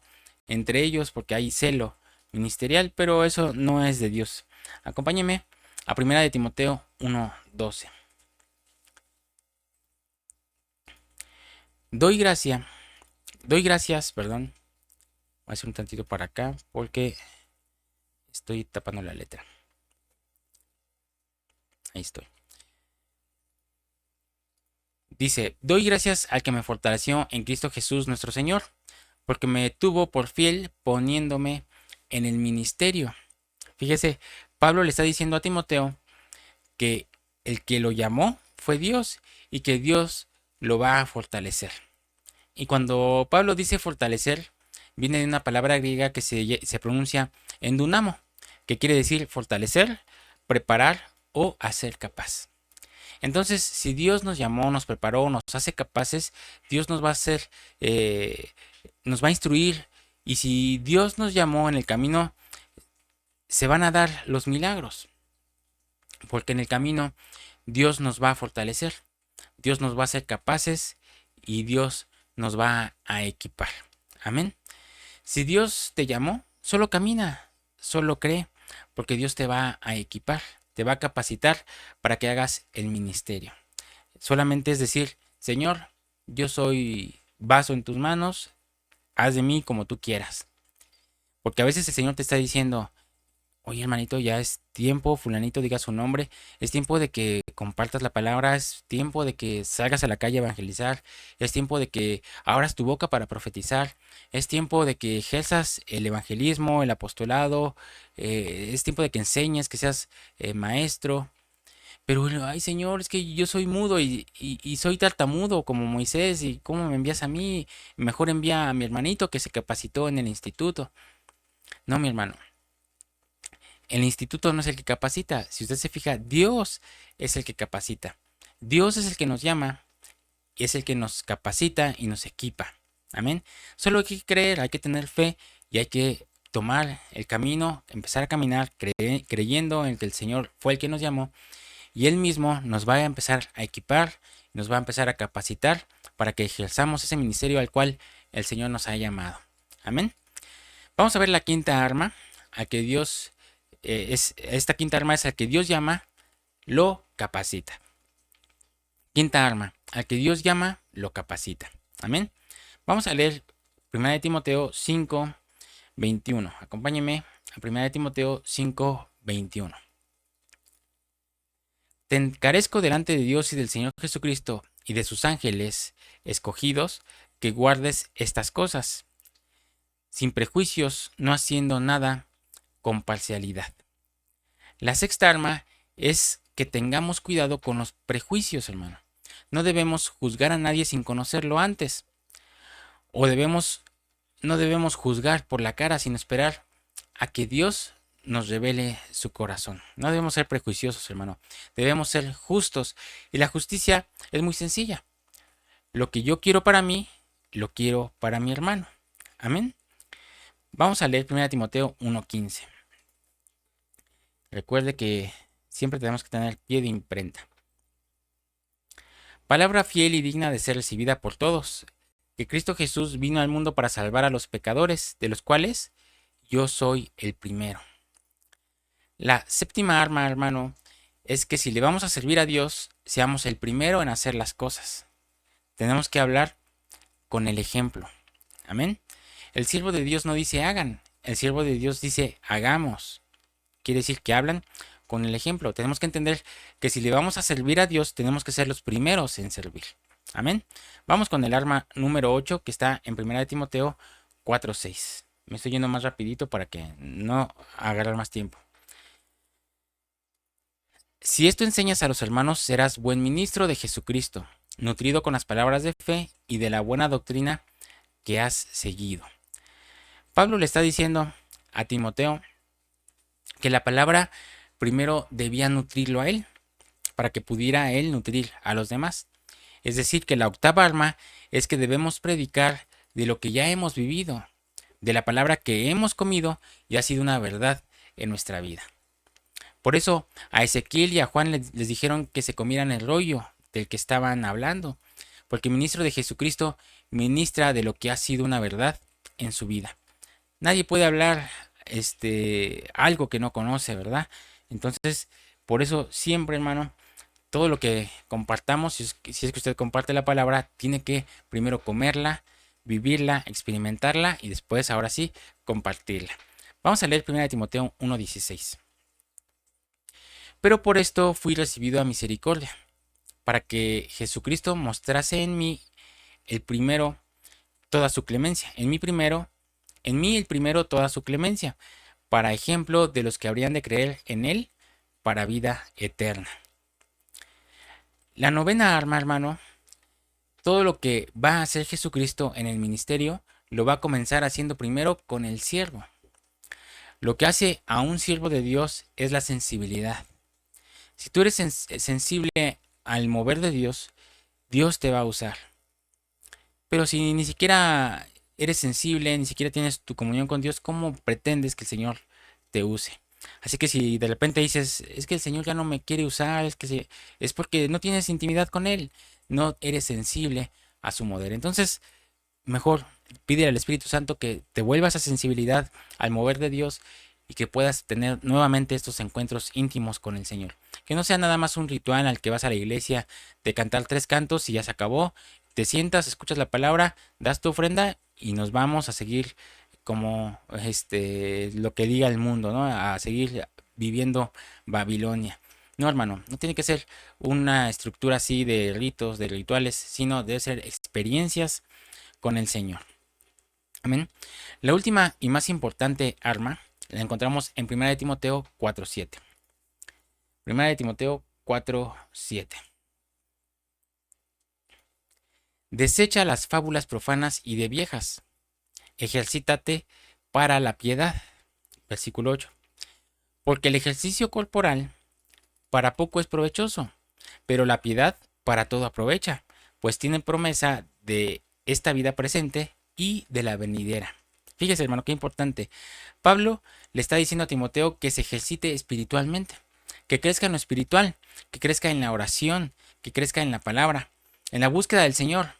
entre ellos porque hay celo ministerial, pero eso no es de Dios. Acompáñeme a 1 de Timoteo 1:12. Doy gracias, perdón. Voy a hacer un tantito para acá porque estoy tapando la letra. Ahí estoy. Dice, doy gracias al que me fortaleció en Cristo Jesús nuestro Señor, porque me tuvo por fiel poniéndome en el ministerio. Fíjese, Pablo le está diciendo a Timoteo que el que lo llamó fue Dios y que Dios lo va a fortalecer. Y cuando Pablo dice fortalecer, viene de una palabra griega que se pronuncia endunamo, que quiere decir fortalecer, preparar o hacer capaz. Entonces, si Dios nos llamó, nos preparó, nos hace capaces, Dios nos va a hacer, nos va a instruir. Y si Dios nos llamó en el camino, se van a dar los milagros. Porque en el camino Dios nos va a fortalecer, Dios nos va a hacer capaces y Dios nos va a equipar. Amén. Si Dios te llamó, solo camina, solo cree, porque Dios te va a equipar, te va a capacitar para que hagas el ministerio. Solamente es decir, Señor, yo soy vaso en tus manos, haz de mí como tú quieras. Porque a veces el Señor te está diciendo, oye hermanito, ya es tiempo, fulanito diga su nombre, es tiempo de que compartas la palabra, es tiempo de que salgas a la calle a evangelizar, es tiempo de que abras tu boca para profetizar, es tiempo de que ejerzas el evangelismo, el apostolado, es tiempo de que enseñes, que seas maestro. Pero, ay Señor, es que yo soy mudo y soy tartamudo como Moisés, y ¿cómo me envías a mí? Mejor envía a mi hermanito que se capacitó en el instituto. No, mi hermano. El instituto no es el que capacita. Si usted se fija, Dios es el que capacita. Dios es el que nos llama, y es el que nos capacita y nos equipa. Amén. Solo hay que creer, hay que tener fe y hay que tomar el camino, empezar a caminar creyendo en que el Señor fue el que nos llamó y Él mismo nos va a empezar a equipar, nos va a empezar a capacitar para que ejerzamos ese ministerio al cual el Señor nos ha llamado. Amén. Vamos a ver la quinta arma a que Dios esta quinta arma es al que Dios llama, lo capacita. Quinta arma, al que Dios llama, lo capacita. Amén. Vamos a leer 1 de Timoteo 5:21. Acompáñenme a 1 de Timoteo 5:21. Te encarezco delante de Dios y del Señor Jesucristo y de sus ángeles escogidos, que guardes estas cosas, sin prejuicios, no haciendo nada con parcialidad. La sexta arma es que tengamos cuidado con los prejuicios, hermano. No debemos juzgar a nadie sin conocerlo antes. O no debemos juzgar por la cara sin esperar a que Dios nos revele su corazón. No debemos ser prejuiciosos, hermano. Debemos ser justos. Y la justicia es muy sencilla. Lo que yo quiero para mí, lo quiero para mi hermano. Amén. Vamos a leer 1 Timoteo 1:15. Recuerde que siempre tenemos que tener pie de imprenta. Palabra fiel y digna de ser recibida por todos, que Cristo Jesús vino al mundo para salvar a los pecadores, de los cuales yo soy el primero. La séptima arma, hermano, es que si le vamos a servir a Dios, seamos el primero en hacer las cosas. Tenemos que hablar con el ejemplo. Amén. El siervo de Dios no dice hagan, el siervo de Dios dice hagamos. Quiere decir que hablan con el ejemplo. Tenemos que entender que si le vamos a servir a Dios, tenemos que ser los primeros en servir. Amén. Vamos con el arma número 8 que está en 1 de Timoteo 4:6. Me estoy yendo más rapidito para que no agarrar más tiempo. Si esto enseñas a los hermanos, serás buen ministro de Jesucristo, nutrido con las palabras de fe y de la buena doctrina que has seguido. Pablo le está diciendo a Timoteo que la palabra primero debía nutrirlo a él, para que pudiera él nutrir a los demás. Es decir, que la octava arma es que debemos predicar de lo que ya hemos vivido, de la palabra que hemos comido y ha sido una verdad en nuestra vida. Por eso a Ezequiel y a Juan les dijeron que se comieran el rollo del que estaban hablando, porque el ministro de Jesucristo ministra de lo que ha sido una verdad en su vida. Nadie puede hablar algo que no conoce, ¿verdad? Entonces, por eso siempre, hermano, todo lo que compartamos, si es que usted comparte la palabra, tiene que primero comerla, vivirla, experimentarla y después, ahora sí, compartirla. Vamos a leer 1 Timoteo 1:16. Pero por esto fui recibido a misericordia, para que Jesucristo mostrase en mí el primero toda su clemencia. En mí el primero toda su clemencia, para ejemplo de los que habrían de creer en él para vida eterna. La novena arma, hermano, todo lo que va a hacer Jesucristo en el ministerio, lo va a comenzar haciendo primero con el siervo. Lo que hace a un siervo de Dios es la sensibilidad. Si tú eres sensible al mover de Dios, Dios te va a usar. Pero si ni siquiera eres sensible, ni siquiera tienes tu comunión con Dios, ¿cómo pretendes que el Señor te use? Así que si de repente dices, es que el Señor ya no me quiere usar, es porque no tienes intimidad con Él, no eres sensible a su mover. Entonces, mejor pide al Espíritu Santo que te vuelva esa sensibilidad al mover de Dios y que puedas tener nuevamente estos encuentros íntimos con el Señor. Que no sea nada más un ritual al que vas a la iglesia de cantar 3 cantos y ya se acabó. Te sientas, escuchas la palabra, das tu ofrenda y nos vamos a seguir como lo que diga el mundo, ¿no? A seguir viviendo Babilonia. No, hermano, no tiene que ser una estructura así de ritos, de rituales, sino debe ser experiencias con el Señor. Amén. La última y más importante arma la encontramos en 1 Timoteo 4:7. 1 Timoteo 4:7. Desecha las fábulas profanas y de viejas. Ejercítate para la piedad. Versículo 8. Porque el ejercicio corporal para poco es provechoso, pero la piedad para todo aprovecha, pues tiene promesa de esta vida presente y de la venidera. Fíjese, hermano, qué importante. Pablo le está diciendo a Timoteo que se ejercite espiritualmente, que crezca en lo espiritual, que crezca en la oración, que crezca en la palabra, en la búsqueda del Señor,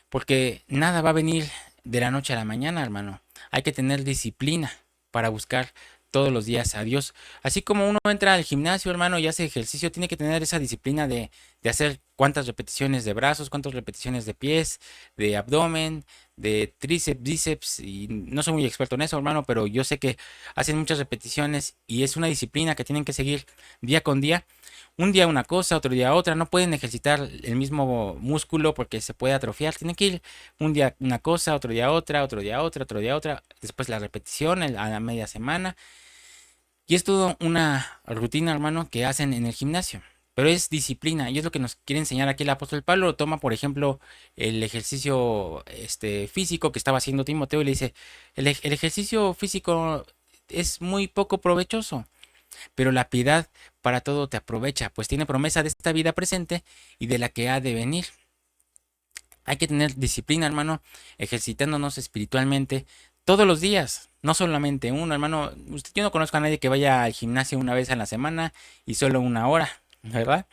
porque nada va a venir de la noche a la mañana, hermano. Hay que tener disciplina para buscar todos los días a Dios. Así como uno entra al gimnasio, hermano, y hace ejercicio, tiene que tener esa disciplina de hacer cuántas repeticiones de brazos, cuántas repeticiones de pies, de abdomen, de tríceps, bíceps, y no soy muy experto en eso, hermano, pero yo sé que hacen muchas repeticiones y es una disciplina que tienen que seguir día con día. Un día una cosa, otro día otra, no pueden ejercitar el mismo músculo porque se puede atrofiar, tienen que ir un día una cosa, otro día otra, otro día otra, otro día otra, después la repetición a la media semana. Y es todo una rutina, hermano, que hacen en el gimnasio. Pero es disciplina y es lo que nos quiere enseñar aquí el apóstol Pablo. Toma, por ejemplo, el ejercicio físico que estaba haciendo Timoteo y le dice, el ejercicio físico es muy poco provechoso, pero la piedad para todo te aprovecha, pues tiene promesa de esta vida presente y de la que ha de venir. Hay que tener disciplina, hermano, ejercitándonos espiritualmente todos los días, no solamente uno, hermano. Yo no conozco a nadie que vaya al gimnasio una vez a la semana y solo una hora, ¿verdad?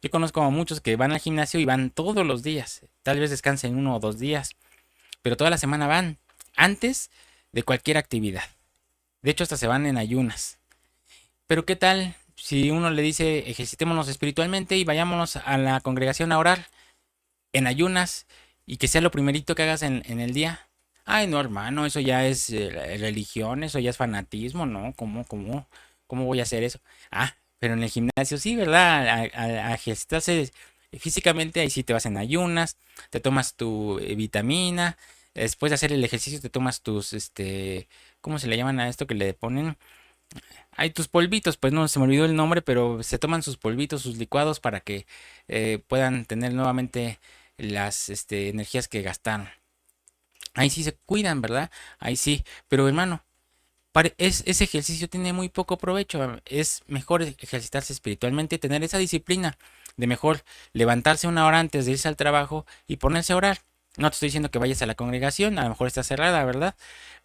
Yo conozco a muchos que van al gimnasio y van todos los días. Tal vez descansen 1 o 2 días, pero toda la semana van, antes de cualquier actividad. De hecho, hasta se van en ayunas. Pero ¿qué tal si uno le dice ejercitémonos espiritualmente y vayámonos a la congregación a orar en ayunas y que sea lo primerito que hagas en el día? Ay, no, hermano, eso ya es religión, eso ya es fanatismo, ¿no? ¿Cómo voy a hacer eso? Ah, pero en el gimnasio sí, ¿verdad? A ejercitarse físicamente, ahí sí te vas en ayunas, te tomas tu vitamina, después de hacer el ejercicio te tomas tus, ¿cómo se le llaman a esto que le ponen? Hay tus polvitos, pues no se me olvidó el nombre, pero se toman sus polvitos, sus licuados para que puedan tener nuevamente las energías que gastaron. Ahí sí se cuidan, ¿verdad? Ahí sí. Pero hermano, ese ejercicio tiene muy poco provecho. Es mejor ejercitarse espiritualmente y tener esa disciplina de mejor levantarse una hora antes de irse al trabajo y ponerse a orar. No te estoy diciendo que vayas a la congregación, a lo mejor está cerrada, ¿verdad?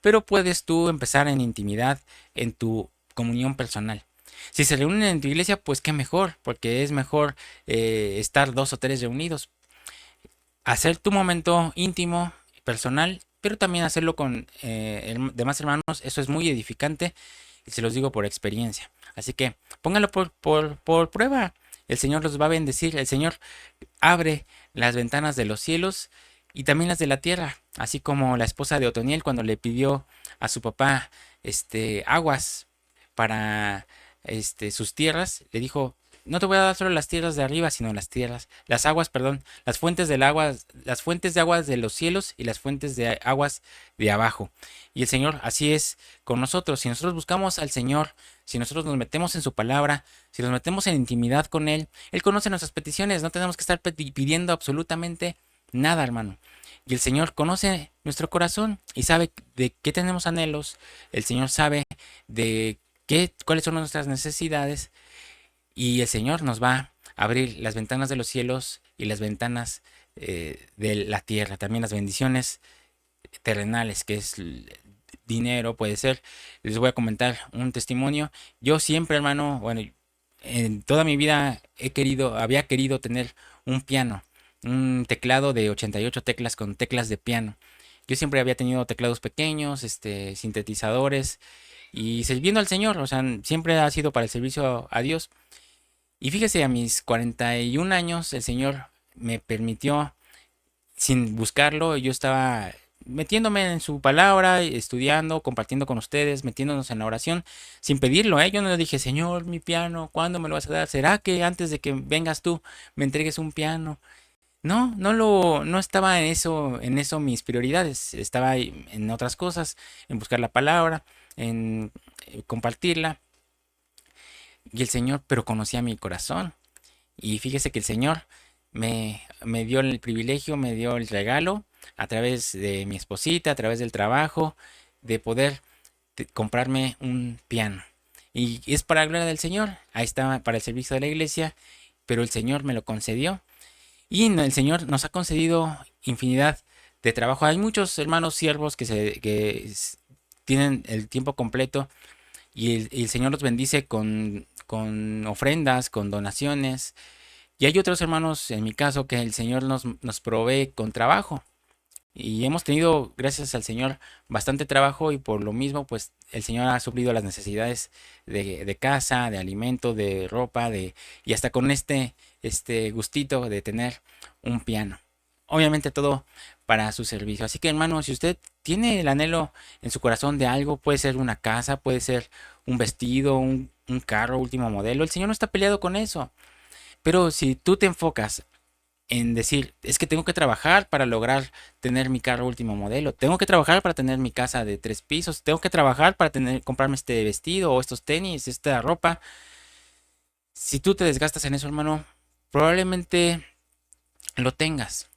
Pero puedes tú empezar en intimidad, en tu comunión personal. Si se reúnen en tu iglesia, pues qué mejor, porque es mejor estar dos o tres reunidos. Hacer tu momento íntimo, personal, pero también hacerlo con demás hermanos, eso es muy edificante y se los digo por experiencia. Así que pónganlo por prueba. El Señor los va a bendecir. El Señor abre las ventanas de los cielos y también las de la tierra, así como la esposa de Otoniel cuando le pidió a su papá aguas para sus tierras, le dijo, no te voy a dar solo las tierras de arriba, sino las aguas, perdón, las fuentes del agua, las fuentes de aguas de los cielos y las fuentes de aguas de abajo. Y el Señor así es con nosotros. Si nosotros buscamos al Señor, si nosotros nos metemos en su palabra, si nos metemos en intimidad con Él conoce nuestras peticiones, no tenemos que estar pidiendo absolutamente nada, hermano. Y el Señor conoce nuestro corazón y sabe de qué tenemos anhelos. El Señor sabe de cuáles son nuestras necesidades. Y el Señor nos va a abrir las ventanas de los cielos y las ventanas de la tierra. También las bendiciones terrenales, que es dinero, puede ser. Les voy a comentar un testimonio. Yo siempre, hermano, bueno, en toda mi vida había querido tener un piano, un teclado de 88 teclas con teclas de piano. Yo siempre había tenido teclados pequeños, sintetizadores y sirviendo al Señor, o sea, siempre ha sido para el servicio a Dios. Y fíjese, a mis 41 años el Señor me permitió, sin buscarlo, yo estaba metiéndome en su palabra, estudiando, compartiendo con ustedes, metiéndonos en la oración, sin pedirlo, ¿eh? Yo no le dije, Señor, mi piano, ¿cuándo me lo vas a dar? ¿Será que antes de que vengas tú me entregues un piano? No, no estaba en eso mis prioridades, estaba en otras cosas, en buscar la palabra, en compartirla, y el Señor, pero conocía mi corazón. Y fíjese que el Señor me dio el privilegio, me dio el regalo a través de mi esposita, a través del trabajo, de poder comprarme un piano. Y es para la gloria del Señor. Ahí está para el servicio de la iglesia, pero el Señor me lo concedió. Y el Señor nos ha concedido infinidad de trabajo. Hay muchos hermanos siervos tienen el tiempo completo y el Señor los bendice con ofrendas, con donaciones. Y hay otros hermanos, en mi caso, que el Señor nos provee con trabajo. Y hemos tenido, gracias al Señor, bastante trabajo y por lo mismo, pues el Señor ha suplido las necesidades de casa, de alimento, de ropa, y hasta con este gustito de tener un piano. Obviamente todo para su servicio. Así que hermano, si usted tiene el anhelo en su corazón de algo, puede ser una casa, puede ser un vestido, un carro último modelo, el Señor no está peleado con eso. Pero si tú te enfocas en decir, es que tengo que trabajar para lograr tener mi carro último modelo, tengo que trabajar para tener mi casa de 3 pisos, tengo que trabajar para comprarme este vestido o estos tenis, esta ropa. Si tú te desgastas en eso, hermano, probablemente lo tengas,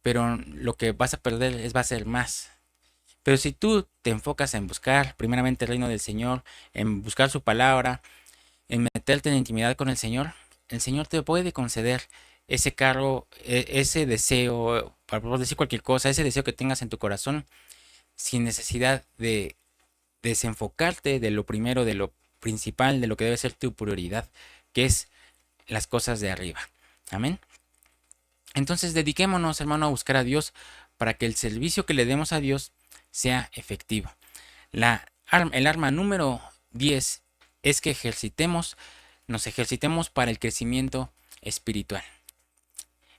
pero lo que vas a perder va a ser más. Pero si tú te enfocas en buscar primeramente el reino del Señor, en buscar su palabra, en meterte en intimidad con el Señor te puede conceder ese carro, ese deseo, para decir cualquier cosa, ese deseo que tengas en tu corazón, sin necesidad de desenfocarte de lo primero, de lo principal, de lo que debe ser tu prioridad, que es las cosas de arriba. Amén. Entonces dediquémonos, hermano, a buscar a Dios para que el servicio que le demos a Dios sea efectivo. El arma número 10 es que nos ejercitemos para el crecimiento espiritual.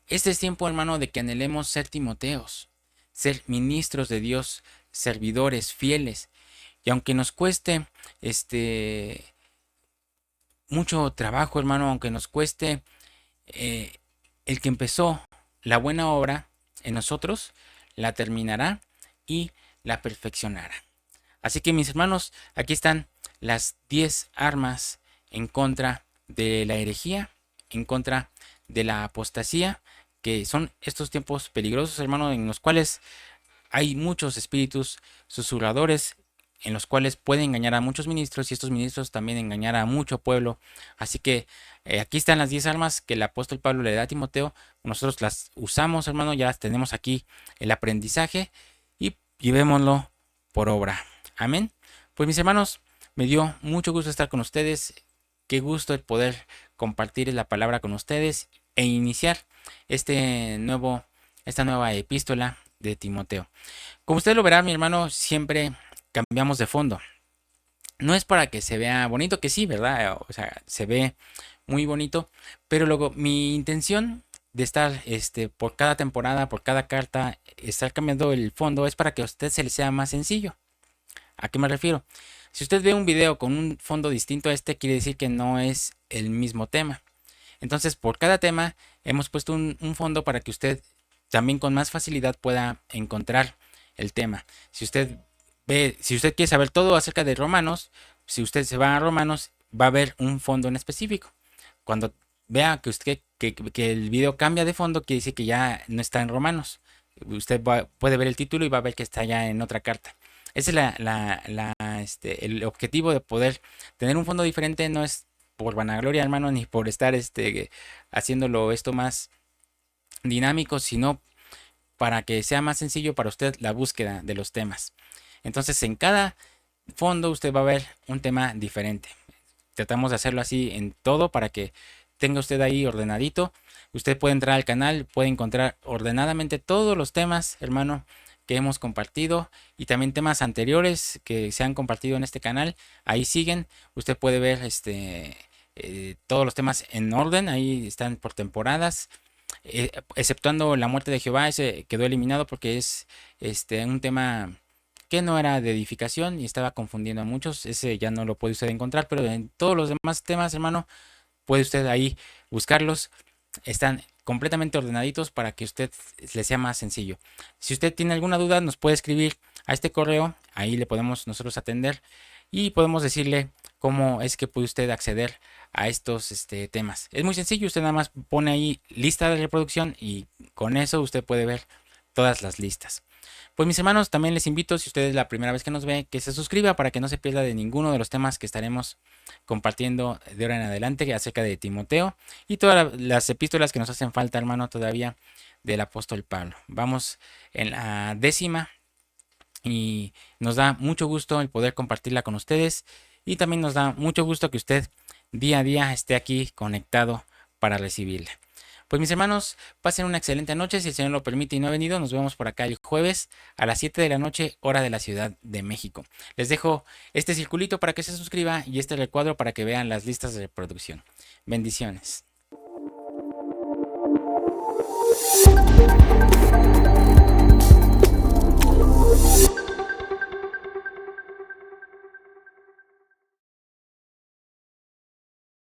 Este es tiempo, hermano, de que anhelemos ser Timoteos, ser ministros de Dios, servidores fieles. Y aunque nos cueste mucho trabajo, hermano, aunque nos cueste el que empezó la buena obra en nosotros, la terminará y la perfeccionará. Así que mis hermanos, aquí están las 10 armas en contra de la herejía, en contra de la apostasía, que son estos tiempos peligrosos, hermano, en los cuales hay muchos espíritus susurradores en los cuales puede engañar a muchos ministros y estos ministros también engañar a mucho pueblo. Así que aquí están las 10 armas que el apóstol Pablo le da a Timoteo. Nosotros las usamos, hermano, ya tenemos aquí el aprendizaje y llevémoslo por obra. Amén. Pues mis hermanos, me dio mucho gusto estar con ustedes. Qué gusto el poder compartir la palabra con ustedes e iniciar esta nueva epístola de Timoteo. Como usted lo verá, mi hermano, siempre cambiamos de fondo. No es para que se vea bonito, que sí, ¿verdad? O sea, se ve muy bonito, pero luego mi intención de estar por cada temporada, por cada carta, estar cambiando el fondo es para que a usted se le sea más sencillo. ¿A qué me refiero? Si usted ve un video con un fondo distinto a este, quiere decir que no es el mismo tema. Entonces, por cada tema hemos puesto un fondo para que usted también con más facilidad pueda encontrar el tema. Si usted quiere saber todo acerca de Romanos, si usted se va a Romanos, va a ver un fondo en específico. Cuando vea que el video cambia de fondo, quiere decir que ya no está en Romanos. Usted puede ver el título y va a ver que está ya en otra carta. Ese es el objetivo de poder tener un fondo diferente. No es por vanagloria, hermano, ni por estar haciéndolo esto más dinámico, sino para que sea más sencillo para usted la búsqueda de los temas. Entonces, en cada fondo usted va a ver un tema diferente. Tratamos de hacerlo así en todo para que tenga usted ahí ordenadito. Usted puede entrar al canal, puede encontrar ordenadamente todos los temas, hermano, que hemos compartido y también temas anteriores que se han compartido en este canal. Ahí siguen. Usted puede ver todos los temas en orden. Ahí están por temporadas. Exceptuando la muerte de Jehová, ese quedó eliminado porque es un tema que no era de edificación y estaba confundiendo a muchos. Ese ya no lo puede usted encontrar, pero en todos los demás temas, hermano, puede usted ahí buscarlos. Están completamente ordenaditos para que usted le sea más sencillo. Si usted tiene alguna duda, nos puede escribir a este correo. Ahí le podemos nosotros atender y podemos decirle cómo es que puede usted acceder a estos temas. Es muy sencillo, usted nada más pone ahí lista de reproducción y con eso usted puede ver todas las listas. Pues mis hermanos, también les invito, si usted es la primera vez que nos ve, que se suscriba para que no se pierda de ninguno de los temas que estaremos compartiendo de ahora en adelante acerca de Timoteo y todas las epístolas que nos hacen falta, hermano, todavía del apóstol Pablo. Vamos en la 10ª y nos da mucho gusto el poder compartirla con ustedes y también nos da mucho gusto que usted día a día esté aquí conectado para recibirla. Pues mis hermanos, pasen una excelente noche, si el Señor lo permite y no ha venido, nos vemos por acá el jueves a las 7 de la noche, hora de la Ciudad de México. Les dejo este circulito para que se suscriba y este recuadro para que vean las listas de reproducción. Bendiciones.